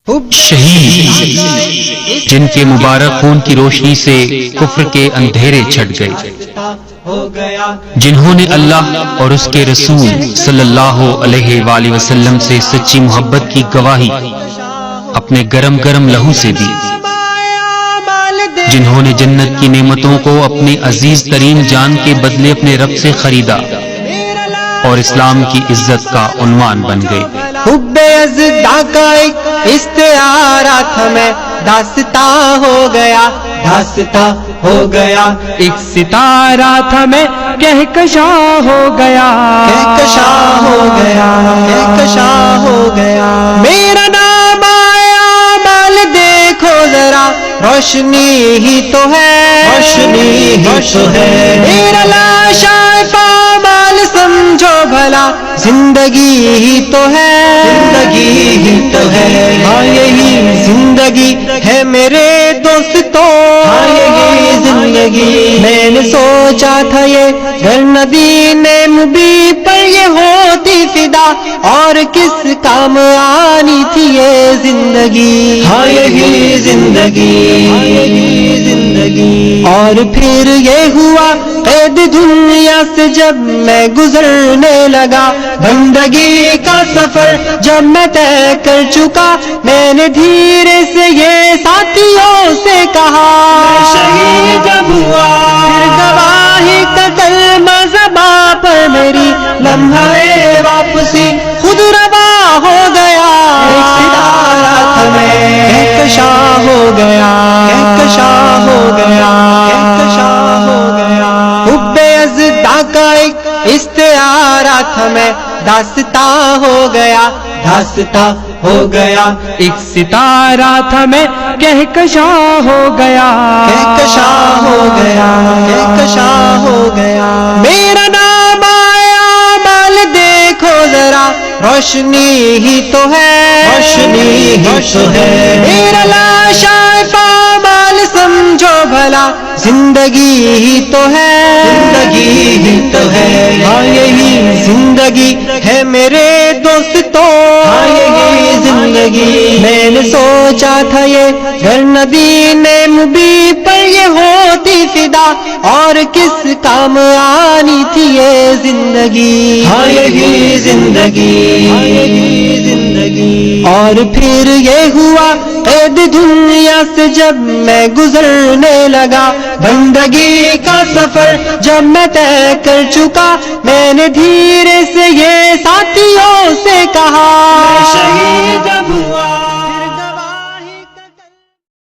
شہید جن کے مبارک خون کی روشنی سے کفر کے اندھیرے چھٹ گئے، جنہوں نے اللہ اور اس کے رسول صلی اللہ علیہ وآلہ وسلم سے سچی محبت کی گواہی اپنے گرم گرم لہو سے دی، جنہوں نے جنت کی نعمتوں کو اپنے عزیز ترین جان کے بدلے اپنے رب سے خریدا اور اسلام کی عزت کا عنوان بن گئے۔ حب ازدا کا ایک استعارہ تھا، میں داستاں ہو گیا، داستاں ہو گیا، ایک ستارہ تھا میں کہکشاں ہو گیا، کہکشاں ہو گیا، کہکشاں ہو گیا۔ میرا نام آیا مال دیکھو ذرا، روشنی ہی تو ہے، روشنی ہی تو ہے۔ میرا لاشا پامال سمجھو بھلا، زندگی ہی تو ہے، زندگی ہی تو ہے۔ ہاں یہی زندگی ہے میرے دوستوں، ہاں یہی زندگی۔ میں نے سوچا تھا یہ گھر مدینے مبی پر یہ ہوتی فدا، اور کس کام آنی تھی یہ زندگی، ہاں یہی زندگی، ہاں یہی زندگی۔ اور پھر یہ ہوا قید دنیا سے جب میں گزرنے لگا، بندگی کا سفر جب میں طے کر چکا، میں نے دھیرے سے یہ ساتھیوں سے کہا، میں شہید جب ہوا پھر گواہی کا کلمہ زباں پر میری، لمحہ واپسی خود روا ہو گیا، ایک ستارہ تھا میں کہکشاں ہو گیا، کہکشاں ہو گیا، کہکشاں ہو گیا۔ حب ازدا کا ایک استعارہ تھا میں داستاں ہو گیا، داستاں ہو گیا، ایک ستارہ تھا میں کہکشاں ہو گیا، کہکشاں ہو گیا، کہکشاں ہو گیا۔ میرا نام آیا مال دیکھو ذرا، روشنی ہی تو ہے، روشنی ہی تو ہے۔ میرا لاشا پامال سمجھو بھلا، زندگی ہی تو ہے، زندگی ہی تو ہے۔ ہاں یہی زندگی ہے میرے دوستوں، ہاں یہی زندگی۔ میں نے سوچا تھا یہ گھر مدینے مبی پر یہ ہوتی فدا، اور کس کام آنی تھی یہ زندگی، ہاں یہی زندگی، ہاں یہی زندگی۔ اور پھر یہ ہوا قید دنیا سے جب میں گزرنے لگا، بندگی کا سفر جب میں طے کر چکا، میں نے دھیرے سے یہ ساتھیوں سے کہا، میں شہید جب ہوا